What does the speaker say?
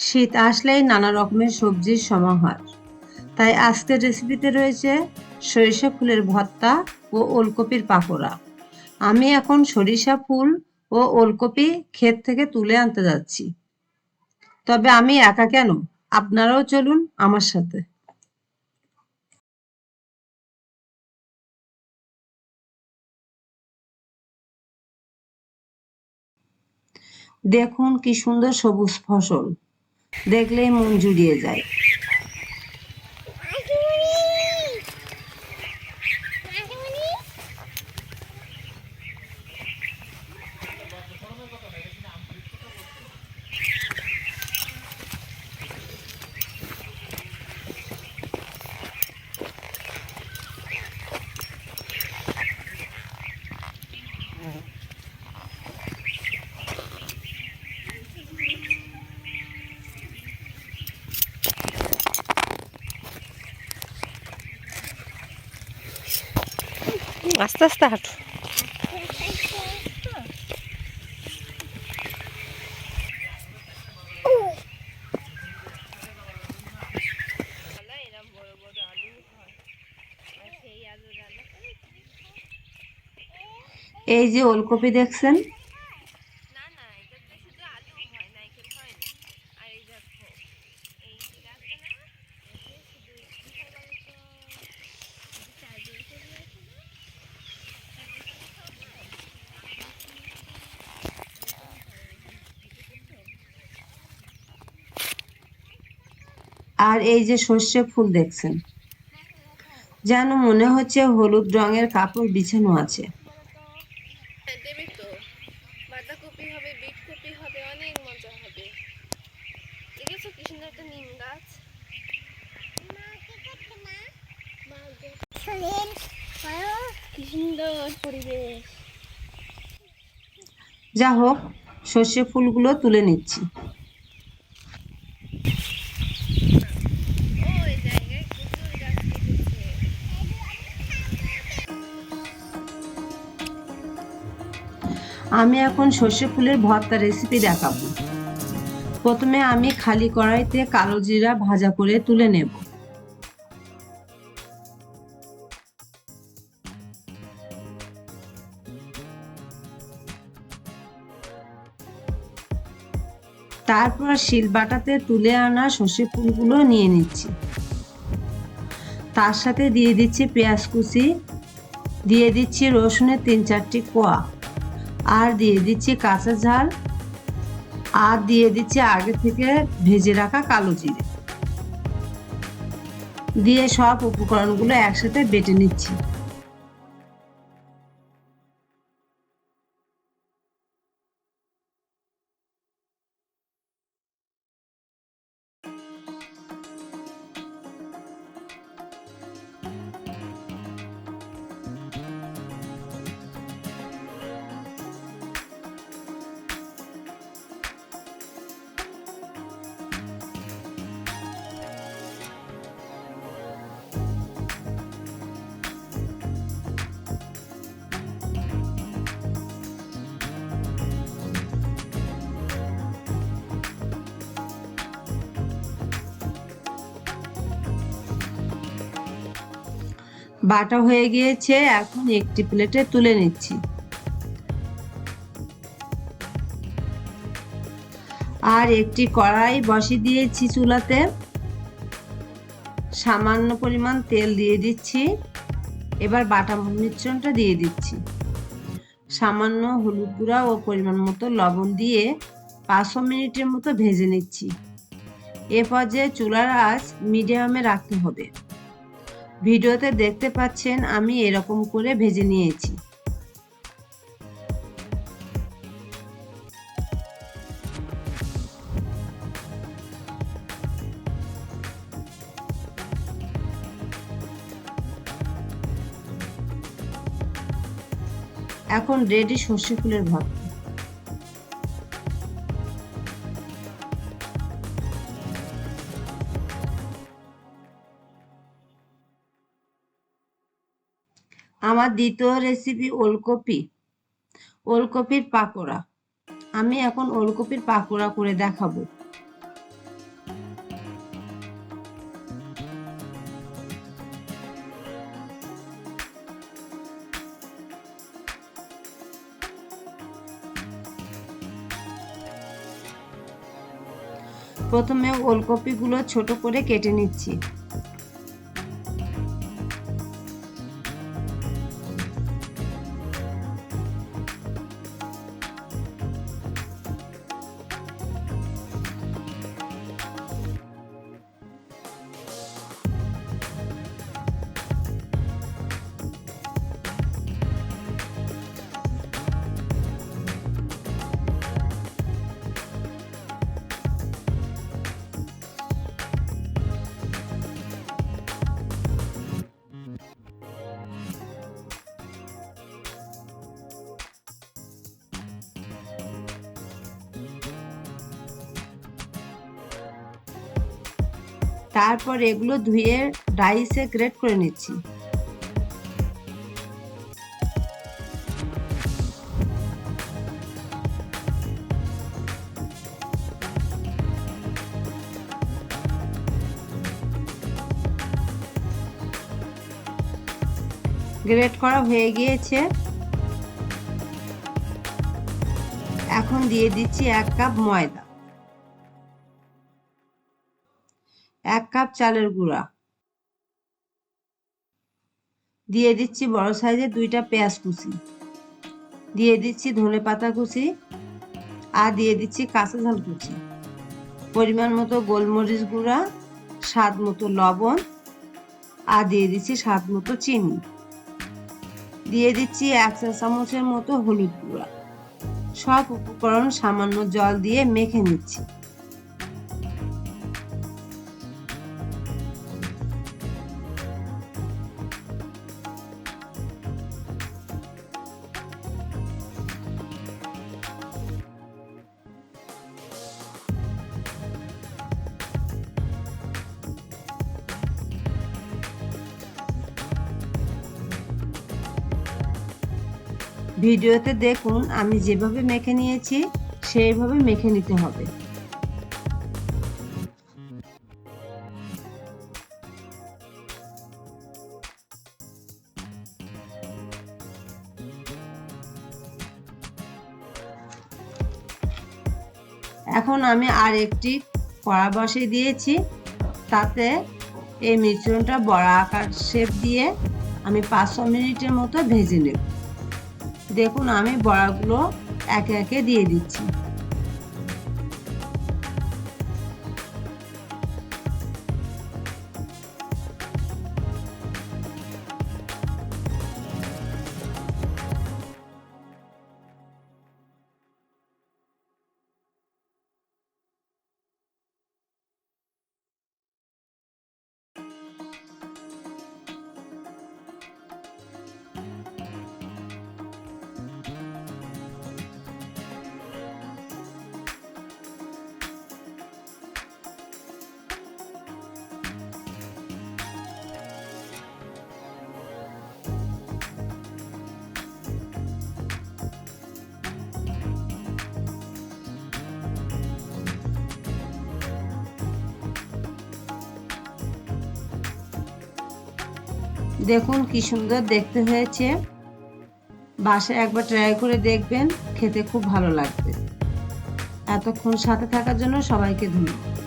শীত আসলেই নানা রকমের সবজির সমাহার। তাই আজকের রেসিপিতে রয়েছে সরিষা ফুলের ভর্তা ও ওলকপির পাকোড়া। আমি এখন সরিষা ফুল ও ওলকপি ক্ষেত থেকে তুলে আনতে যাচ্ছি। তবে আমি একা কেন, আপনারাও চলুন আমার সাথে। দেখুন কি সুন্দর সবুজ ফসল, দেখলেই মন জুড়িয়ে যায়। আস্তে আস্তে হাঁটো। এই যে ওলকপি দেখছেন, আর এই যে সর্ষে ফুল দেখছেন, যেন মনে হচ্ছে হলুদ রঙের কাপড় বিছানো আছে। দেবে তো, বাঁধাকপি হবে, বিট কপি হবে, অনেক মজা হবে। দেখেছো কি সুন্দর একটা নিম গাছ। কি সুন্দর পরিবেশ। যা হোক, সর্ষে ফুলগুলো তুলে নিচ্ছি। ওই জায়গায় প্রচুর গাছ কেটেছে। আমি এখন সর্ষে ফুলের ভর্তা রেসিপি দেখাবো। প্রথমে আমি খালি কড়াইতে কালো জিরা ভাজা করে তুলে নেব। তারপর শিলবাটাতে তুলে আনা সর্ষে ফুলগুলো নিয়ে নিচ্ছি। তার সাথে দিয়ে দিচ্ছি পেঁয়াজ কুচি, দিয়ে দিচ্ছি রসুনের 3-4টি কোয়া, আর দিয়ে দিচ্ছি কাঁচা ঝাল, আর দিয়ে দিচ্ছি আগে থেকে ভেজে রাখা কালো জিরে। দিয়ে সব উপকরণগুলো একসাথে বেটে নিচ্ছি। বাটা হয়ে গিয়েছে, এখন একটি প্লেটে তুলে নিচ্ছি। আর একটি কড়াই বসিয়ে দিয়েছি চুলাতে, সামান্য পরিমাণ তেল দিয়ে দিচ্ছি। এবার বাটা মিশ্রণটা দিয়ে দিচ্ছি। সামান্য হলুদ গুঁড়া ও পরিমাণ মতো লবণ দিয়ে 5 মিনিটের মতো ভেজে নিচ্ছি। এ পর্যায়ে চুলার আঁচ মিডিয়ামে রাখতে হবে। ভিডিওতে দেখতে পাচ্ছেন আমি এরকম করে ভেজে নিয়েছি। এখন রেডি সর্ষে ফুলের ভর্তা। আমার দ্বিতীয় রেসিপি ওলকপির পাকোড়া। আমি এখন ওলকপির পাকোড়া করে দেখাবো। প্রথমে ওলকপিগুলো ছোট করে কেটে নিচ্ছি। তারপর এগুলো ধুয়ে ডাইসে গ্রেট করে নিচ্ছি। গ্রেট করা হয়ে গিয়েছে। এখন দিয়ে দিচ্ছি 1 কাপ ময়দা, 1 কাপ চালের গুঁড়া, দিয়ে দিচ্ছি বড় সাইজের 2টা পেঁয়াজ কুচি, দিয়ে দিচ্ছি ধনেপাতা কুচি, আর দিয়ে দিচ্ছি কাঁচা ঝাল কুচি, পরিমাণ মতো গোলমরিচ গুঁড়া, স্বাদ মতো লবণ, আর দিয়ে দিচ্ছি স্বাদ মতো চিনি, দিয়ে দিচ্ছি 1 চা চামচের মতো হলুদ গুঁড়া। সব উপকরণ সামান্য জল দিয়ে মেখে নিচ্ছি। ভিডিওতে দেখুন আমি যেভাবে মেখে নিয়েছি সেইভাবে মেখে নিতে হবে। এখন আমি আর একটি কড়া বসিয়ে দিয়েছি, তাতে এই মিশ্রণটা বড়া আকার শেপ দিয়ে আমি 5 মিনিটের মতো ভেজে নেব। দেখুন আমি বড়াগুলো একে একে দিয়ে দিচ্ছি। দেখুন কি সুন্দর দেখতে হয়েছে। বাসায় একবার ট্রাই করে দেখবেন, খেতে খুব ভালো লাগবে। এতক্ষণ সাথে থাকার জন্য সবাইকে ধন্যবাদ।